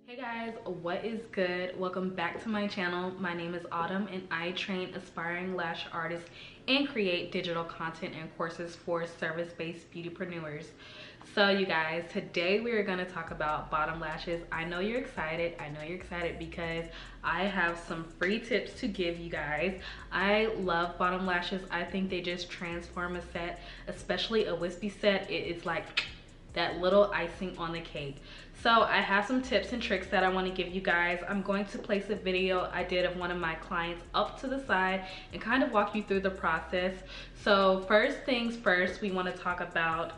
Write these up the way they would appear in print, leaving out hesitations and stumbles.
Hey guys, what is good? Welcome back to my channel. My name is Autumn and I train aspiring lash artists and create digital content and courses for service-based beautypreneurs. So you guys, today we are going to talk about bottom lashes. I know you're excited. Because I have some free tips to give you guys. I love bottom lashes. I think they just transform a set, especially a wispy set. It is like that little icing on the cake. So I have some tips and tricks that I want to give you guys. I'm going to place a video I did of one of my clients up to the side and kind of walk you through the process. So first things first, we want to talk about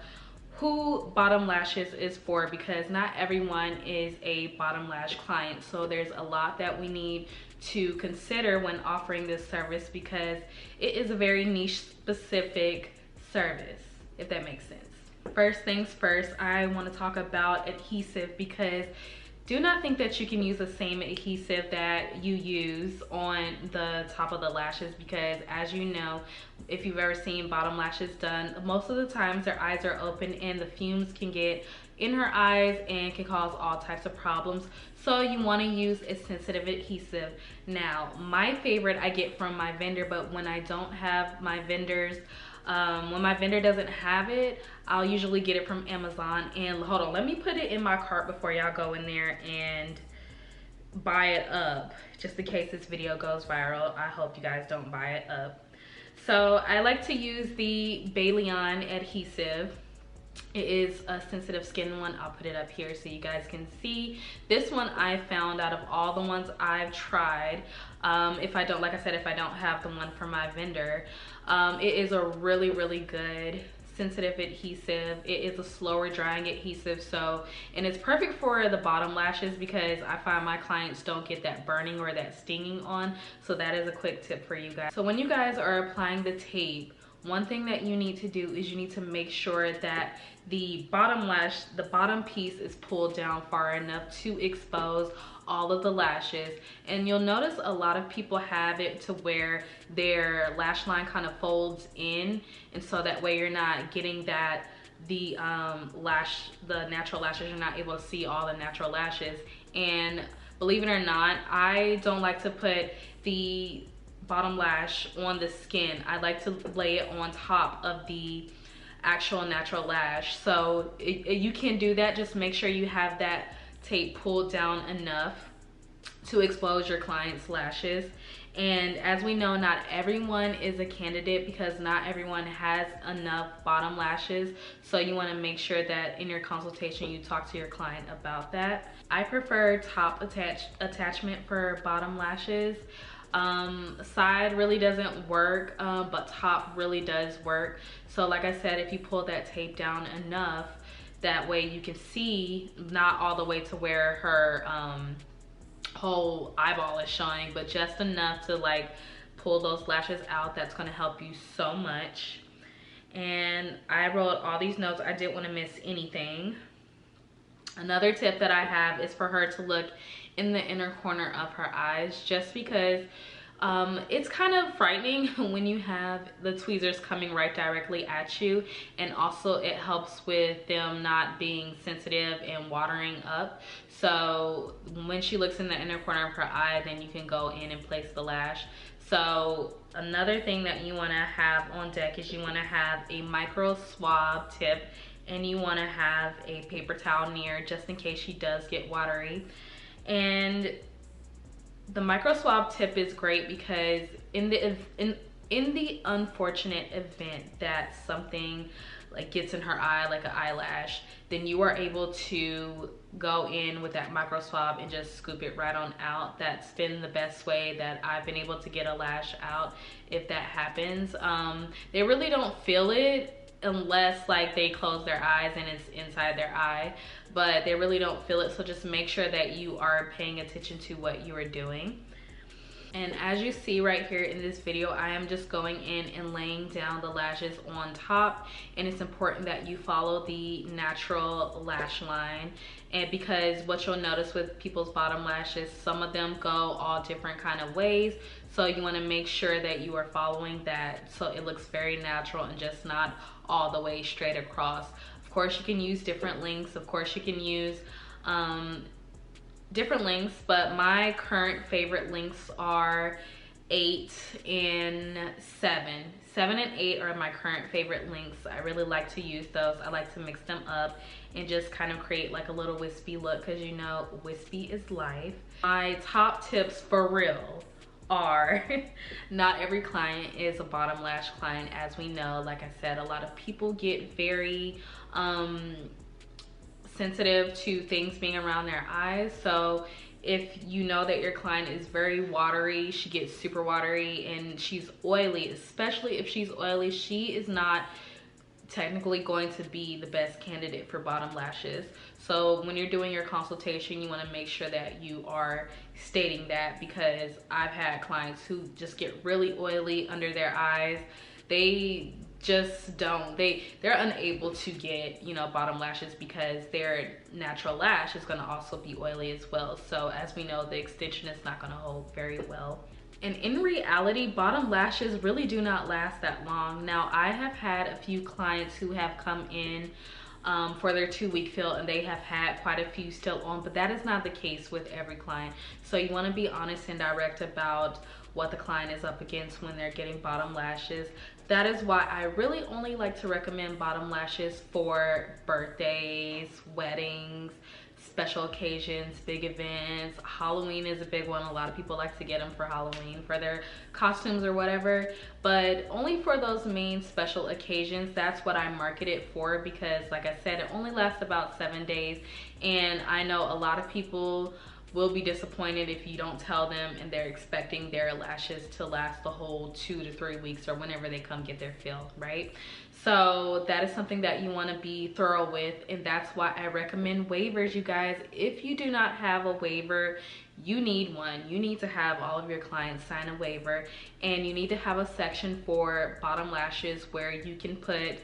who bottom lashes is for, because not everyone is a bottom lash client. So there's a lot that we need to consider when offering this service, because it is a very niche specific service, if that makes sense. First things first, I want to talk about adhesive, because do not think that you can use the same adhesive that you use on the top of the lashes, because as you know, if you've ever seen bottom lashes done, most of the times their eyes are open and the fumes can get in her eyes and can cause all types of problems. So you want to use a sensitive adhesive. Now, my favorite I get from my vendor, but when I don't have my vendors, when my vendor doesn't have it, I'll usually get it from Amazon. And hold on, let me put it in my cart before y'all go in there and buy it up, just in case this video goes viral. I hope you guys don't buy it up. So I like to use the Baileyon adhesive. It is a sensitive skin one. I'll put it up here so you guys can see. This one I found out of all the ones I've tried. If I don't, like I said, if I don't have the one from my vendor, it is a really good sensitive adhesive. It is a slower drying adhesive, and it's perfect for the bottom lashes, because I find my clients don't get that burning or that stinging on. So that is a quick tip for you guys. So when you guys are applying the tape, one thing that you need to do is you need to make sure that the bottom piece is pulled down far enough to expose all of the lashes. And you'll notice a lot of people have it to where their lash line kind of folds in, and so that way you're not getting that the natural lashes, you're not able to see all the natural lashes. And believe it or not, I don't like to put the bottom lash on the skin. I like to lay it on top of the actual natural lash. So you can do that. Just make sure you have that tape pulled down enough to expose your client's lashes. And as we know, not everyone is a candidate, because not everyone has enough bottom lashes. So you want to make sure that in your consultation you talk to your client about that. I prefer top attachment for bottom lashes. Side really doesn't work, but top really does work. So like I said, if you pull that tape down enough, that way you can see, not all the way to where her whole eyeball is showing, but just enough to like pull those lashes out. That's going to help you so much. And I wrote all these notes. I didn't want to miss anything. Another tip that I have is for her to look in the inner corner of her eyes, just because it's kind of frightening when you have the tweezers coming right directly at you, and also it helps with them not being sensitive and watering up. So when she looks in the inner corner of her eye, then you can go in and place the lash. So another thing that you want to have on deck is you want to have a micro swab tip, and you want to have a paper towel near, just in case she does get watery. And the micro swab tip is great because in the unfortunate event that something like gets in her eye, like an eyelash, then you are able to go in with that micro swab and just scoop it right on out. That's been the best way that I've been able to get a lash out if that happens. They really don't feel it unless like they close their eyes and it's inside their eye, but they really don't feel it. So just make sure that you are paying attention to what you are doing. And as you see right here in this video, I am just going in and laying down the lashes on top, and it's important that you follow the natural lash line. And because what you'll notice with people's bottom lashes, some of them go all different kind of ways, so you want to make sure that you are following that so it looks very natural and just not all the way straight across. Of course you can use different lengths. Of course you can use different lengths, but my current favorite lengths are 8 and 7. 7 and 8 are my current favorite lengths. I really like to use those. I like to mix them up and just kind of create like a little wispy look, because you know wispy is life. My top tips for real are not every client is a bottom lash client, as we know. Like I said, a lot of people get very sensitive to things being around their eyes. So if you know that your client is very watery, she gets super watery, and she's oily, especially if she's oily, she is not technically going to be the best candidate for bottom lashes. So when you're doing your consultation, you want to make sure that you are stating that, because I've had clients who just get really oily under their eyes. They just don't, they're unable to get, you know, bottom lashes, because their natural lash is going to also be oily as well. So as we know, the extension is not going to hold very well. And in reality, bottom lashes really do not last that long. Now, I have had a few clients who have come in for their 2-week fill, and they have had quite a few still on, but that is not the case with every client. So you want to be honest and direct about what the client is up against when they're getting bottom lashes. That is why I really only like to recommend bottom lashes for birthdays, weddings, special occasions, big events. Halloween is a big one. A lot of people like to get them for Halloween, for their costumes or whatever, but only for those main special occasions. That's what I market it for, because like I said, it only lasts about 7 days, and I know a lot of people will be disappointed if you don't tell them and they're expecting their lashes to last the whole 2 to 3 weeks or whenever they come get their fill, right? So that is something that you want to be thorough with, and that's why I recommend waivers, you guys. If you do not have a waiver, you need one. You need to have all of your clients sign a waiver, and you need to have a section for bottom lashes where you can put,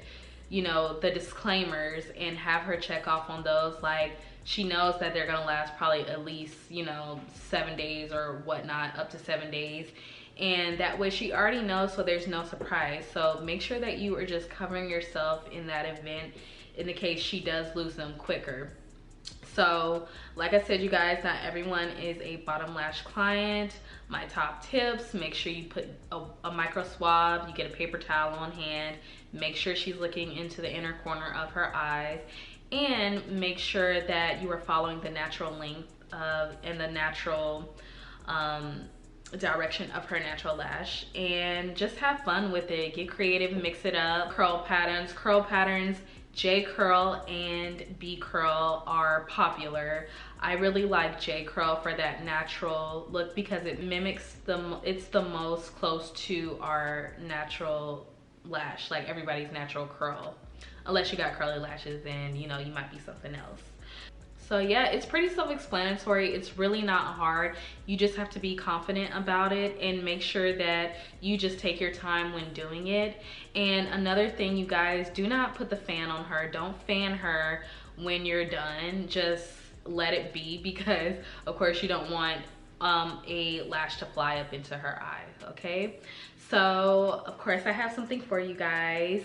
you know, the disclaimers and have her check off on those. Like, she knows that they're gonna last probably at least, you know, 7 days or whatnot, up to 7 days. And that way she already knows, so there's no surprise. So make sure that you are just covering yourself in that event in the case she does lose them quicker. So like I said, you guys, not everyone is a bottom lash client. My top tips: make sure you put a micro swab, you get a paper towel on hand, make sure she's looking into the inner corner of her eyes, and make sure that you are following the natural length of and the natural direction of her natural lash, and just have fun with it. Get creative, mix it up. Curl patterns, J curl and B curl are popular. I really like J curl for that natural look, because it mimics it's the most close to our natural lash, like everybody's natural curl. Unless you got curly lashes, then you know, you might be something else. So yeah, it's pretty self-explanatory. It's really not hard. You just have to be confident about it and make sure that you just take your time when doing it. And another thing, you guys, do not put the fan on her. Don't fan her when you're done. Just let it be, because of course you don't want a lash to fly up into her eye, okay? So of course I have something for you guys.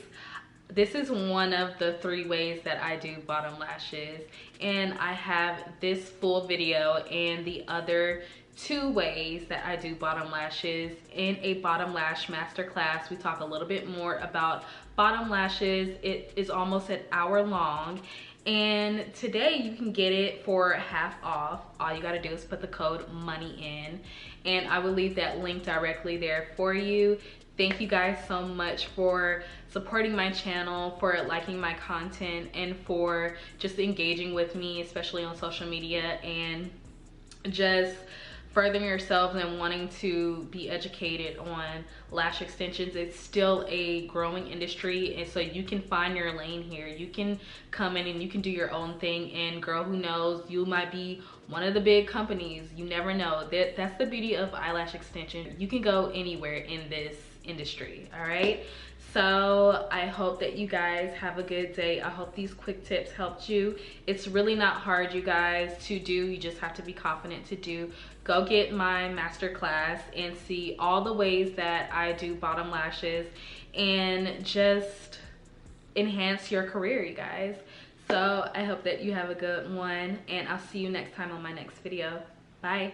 This is one of the 3 ways that I do bottom lashes, and I have this full video and the other 2 ways that I do bottom lashes in a bottom lash masterclass. We talk a little bit more about bottom lashes. It is almost an hour long, and today you can get it for half off. All you gotta do is put the code MONEY in, and I will leave that link directly there for you. Thank you guys so much for supporting my channel, for liking my content, and for just engaging with me, especially on social media, and just furthering yourselves and wanting to be educated on lash extensions. It's still a growing industry, and so you can find your lane here. You can come in and you can do your own thing, and girl, who knows, you might be one of the big companies. You never know. That's the beauty of eyelash extension. You can go anywhere in this industry. All right, so I hope that you guys have a good day. I hope these quick tips helped you. It's really not hard, you guys, to do. You just have to be confident to do. Go get my masterclass and see all the ways that I do bottom lashes, and just enhance your career, you guys. So I hope that you have a good one, and I'll see you next time on my next video. Bye.